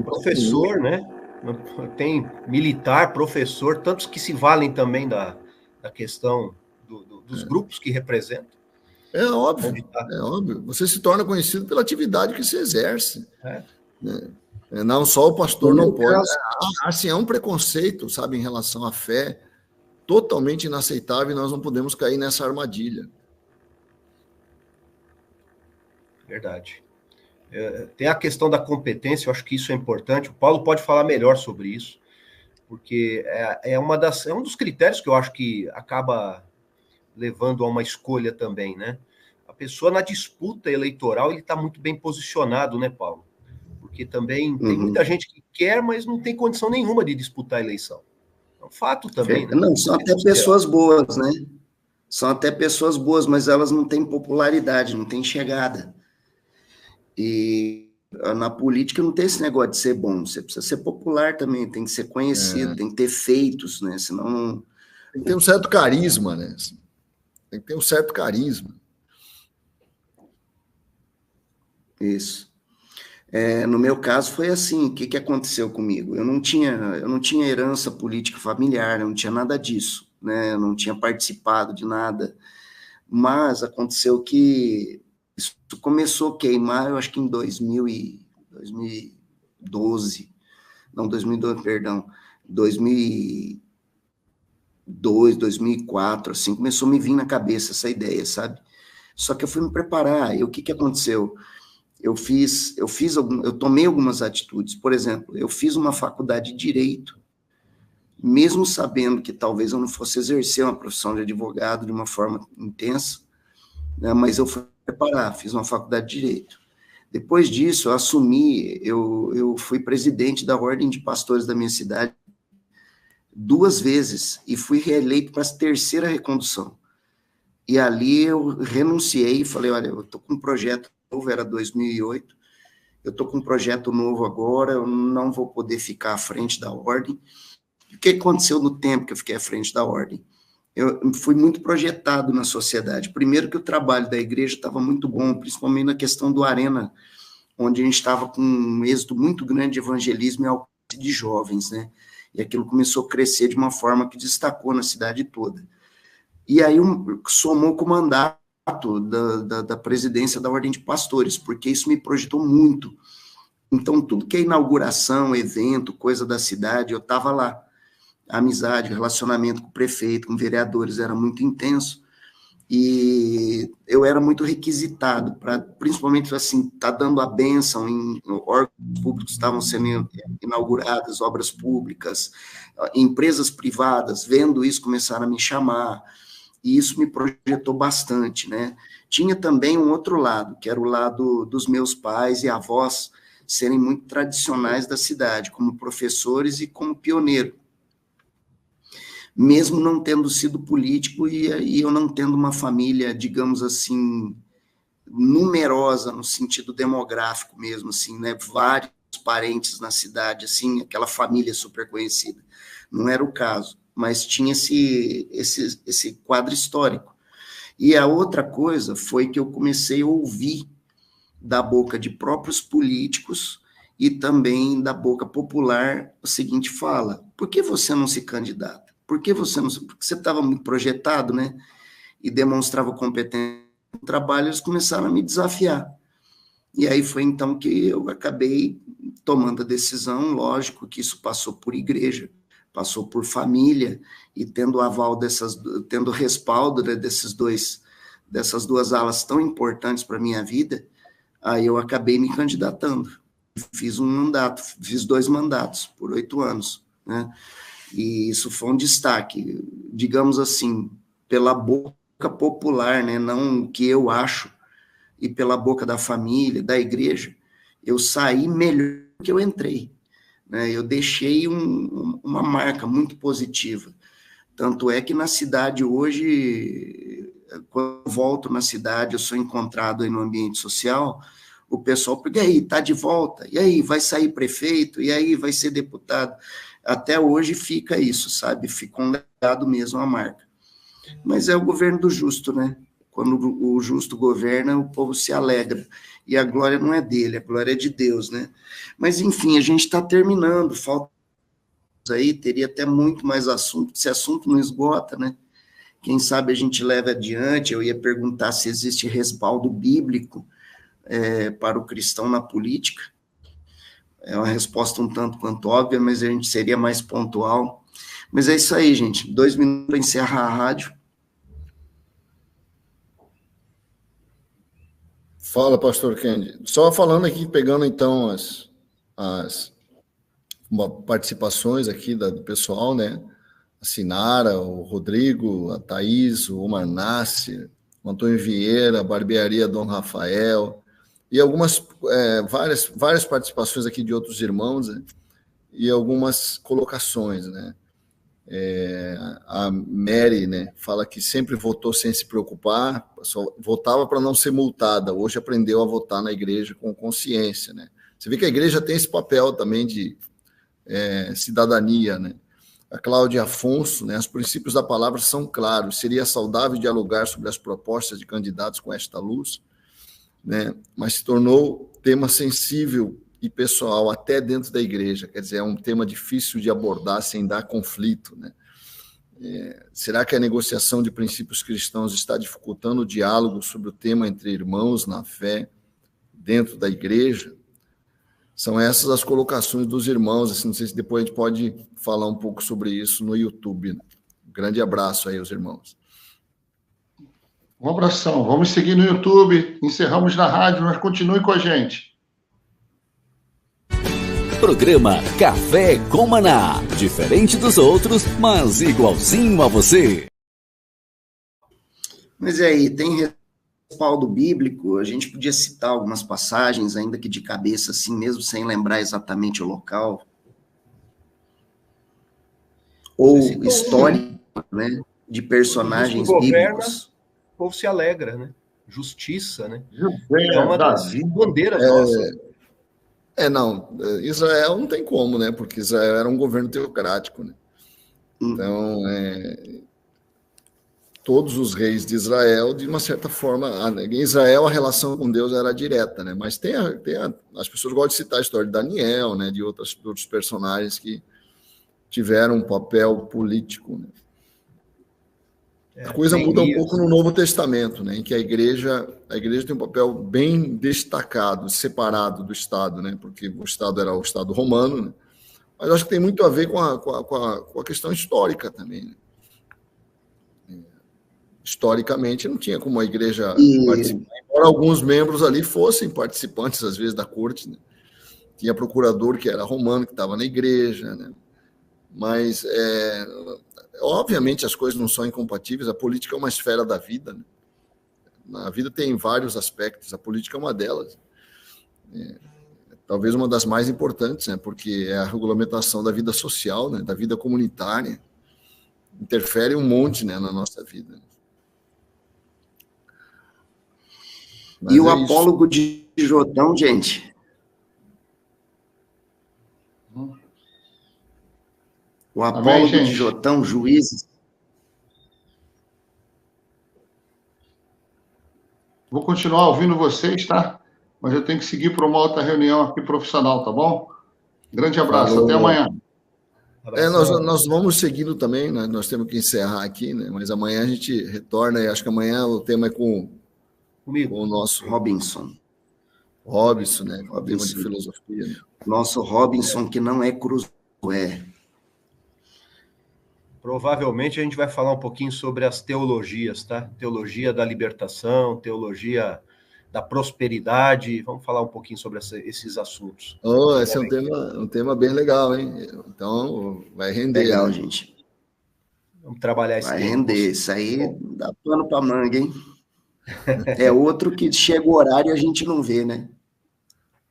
Professor, né? Tem militar, professor, tantos que se valem também da questão dos grupos que representam. É óbvio. Você se torna conhecido pela atividade que se exerce. Não só o pastor não pode. Assim, é um preconceito, sabe, em relação à fé, totalmente inaceitável, e nós não podemos cair nessa armadilha. Verdade. Tem a questão da competência, eu acho que isso é importante. O Paulo pode falar melhor sobre isso, porque é um dos critérios que eu acho que acaba levando a uma escolha também, né? A pessoa na disputa eleitoral, ele está muito bem posicionado, né, Paulo? Porque também tem muita gente que quer, mas não tem condição nenhuma de disputar a eleição. É um fato também, né? Não, são até pessoas boas, né? São até pessoas boas, mas elas não têm popularidade, não têm chegada. E na política não tem esse negócio de ser bom, você precisa ser popular também, tem que ser conhecido, tem que ter feitos, né? Senão não... Tem que ter um certo carisma, né? Tem que ter um certo carisma. Isso. No meu caso foi assim, o que aconteceu comigo? Eu não tinha herança política familiar, eu não tinha nada disso, né? Eu não tinha participado de nada, mas aconteceu que isso começou a queimar, eu acho que em 2012, perdão, 2002, 2004, assim, começou a me vir na cabeça essa ideia, sabe? Só que eu fui me preparar, e o que aconteceu? Eu tomei algumas atitudes. Por exemplo, eu fiz uma faculdade de Direito, mesmo sabendo que talvez eu não fosse exercer uma profissão de advogado de uma forma intensa, né, mas eu fui preparar, fiz uma faculdade de Direito. Depois disso, eu fui presidente da Ordem de Pastores da minha cidade 2 vezes e fui reeleito para a 3ª recondução. E ali eu renunciei e falei, olha, eu estou com um projeto novo, era 2008, eu estou com um projeto novo agora, eu não vou poder ficar à frente da Ordem. O que aconteceu no tempo que eu fiquei à frente da Ordem? Eu fui muito projetado na sociedade. Primeiro que o trabalho da igreja estava muito bom, principalmente na questão do Arena, onde a gente estava com um êxito muito grande de evangelismo e alcance de jovens, né? E aquilo começou a crescer de uma forma que destacou na cidade toda. E aí somou com o mandato da presidência da Ordem de Pastores, porque isso me projetou muito. Então, tudo que é inauguração, evento, coisa da cidade, eu estava lá. A amizade, o relacionamento com o prefeito, com vereadores, era muito intenso. E eu era muito requisitado, para, principalmente, assim, tá dando a bênção em órgãos públicos que estavam sendo inauguradas, obras públicas, empresas privadas, vendo isso, começaram a me chamar, e isso me projetou bastante, né? Tinha também um outro lado, que era o lado dos meus pais e avós serem muito tradicionais da cidade, como professores e como pioneiro. Mesmo não tendo sido político e eu não tendo uma família, digamos assim, numerosa, no sentido demográfico mesmo, assim, né? Vários parentes na cidade, assim, aquela família super conhecida. Não era o caso, mas tinha esse quadro histórico. E a outra coisa foi que eu comecei a ouvir da boca de próprios políticos e também da boca popular o seguinte fala: por que você não se candidata? Por que você não... Porque você estava muito projetado, né? E demonstrava competência no trabalho, eles começaram a me desafiar. E aí foi então que eu acabei tomando a decisão, lógico que isso passou por igreja, passou por família, e tendo o aval tendo o respaldo, né, dessas duas alas tão importantes para a minha vida, aí eu acabei me candidatando. Fiz 2 mandatos por 8 anos, né? E isso foi um destaque, digamos assim, pela boca popular, né? Não o que eu acho, e pela boca da família, da igreja, eu saí melhor do que eu entrei, né? Eu deixei uma marca muito positiva. Tanto é que na cidade hoje, quando eu volto na cidade, eu sou encontrado aí no ambiente social, o pessoal pergunta: e aí, tá de volta? E aí, vai sair prefeito? E aí, vai ser deputado? Até hoje fica isso, sabe? Fica um legado mesmo, a marca. Mas é o governo do justo, né? Quando o justo governa, o povo se alegra. E a glória não é dele, a glória é de Deus, né? Mas, enfim, a gente está terminando, falta aí, teria até muito mais assunto, esse assunto não esgota, né? Quem sabe a gente leva adiante. Eu ia perguntar se existe respaldo bíblico para o cristão na política. É uma resposta um tanto quanto óbvia, mas a gente seria mais pontual. Mas é isso aí, gente. 2 minutos para encerrar a rádio. Fala, pastor Kennedy. Só falando aqui, pegando então as participações aqui do pessoal, né? A Sinara, o Rodrigo, a Thaís, o Omar Nasser, o Antônio Vieira, a Barbearia Dom Rafael, e algumas, várias participações aqui de outros irmãos, né? E algumas colocações, né? A Mary, né, fala que sempre votou sem se preocupar, só votava para não ser multada, hoje aprendeu a votar na igreja com consciência, né? Você vê que a igreja tem esse papel também de cidadania, né? a Cláudia Afonso, né? Os princípios da palavra são claros. Seria saudável dialogar sobre as propostas de candidatos com esta luz, né? Mas se tornou tema sensível e pessoal até dentro da igreja. Quer dizer, é um tema difícil de abordar sem dar conflito, né? Será que a negociação de princípios cristãos está dificultando o diálogo sobre o tema entre irmãos na fé dentro da igreja? São essas as colocações dos irmãos. Assim, não sei se depois a gente pode falar um pouco sobre isso no YouTube, né? Um grande abraço aí aos irmãos. Um abração. Vamos seguir no YouTube. Encerramos na rádio, mas continue com a gente. Programa Café com Maná. Diferente dos outros, mas igualzinho a você. Mas e aí, tem respaldo bíblico? A gente podia citar algumas passagens, ainda que de cabeça, assim mesmo, sem lembrar exatamente o local. Ou história, né, de personagens bíblicos. O povo se alegra, né? Justiça, né? É uma das bandeiras nossas. Não, Israel não tem como, né? Porque Israel era um governo teocrático, né? Então, todos os reis de Israel, de uma certa forma, em Israel a relação com Deus era direta, né? Mas as pessoas gostam de citar a história de Daniel, né? De outros personagens que tiveram um papel político, né? A coisa muda um pouco no Novo Testamento, né, em que a igreja tem um papel bem destacado, separado do Estado, né, porque o Estado era o Estado romano, né, mas acho que tem muito a ver com a questão histórica também. Né. Historicamente, não tinha como a igreja participar, embora alguns membros ali fossem participantes, às vezes, da corte, né. Tinha procurador que era romano, que estava na igreja, né, mas obviamente as coisas não são incompatíveis, a política é uma esfera da vida, né? A vida tem vários aspectos, a política é uma delas. Talvez uma das mais importantes, né? Porque é a regulamentação da vida social, né? Da vida comunitária, interfere um monte, né? Na nossa vida. Mas e o apólogo de Jotão, gente? O apólogo de Jotão, Juízes. Vou continuar ouvindo vocês, tá? Mas eu tenho que seguir para uma outra reunião aqui profissional, tá bom? Grande abraço, até amanhã. Nós vamos seguindo também, né? Nós temos que encerrar aqui, né? Mas amanhã a gente retorna e acho que amanhã o tema é com o nosso Robinson, né? O tema de filosofia. Né? Nosso Robinson, que não é Cruzoé. Provavelmente a gente vai falar um pouquinho sobre as teologias, tá? Teologia da libertação, teologia da prosperidade. Vamos falar um pouquinho sobre esses assuntos. Esse é um tema bem legal, hein? Então, vai render. Legal, né? gente. Vamos trabalhar esse tema. Vai render. Isso aí dá pano para manga, hein? É outro que chega o horário e a gente não vê, né?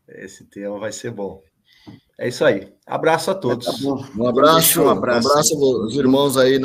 Esse tema vai ser bom. É isso aí. Abraço a todos. Tá bom. Um abraço aos irmãos aí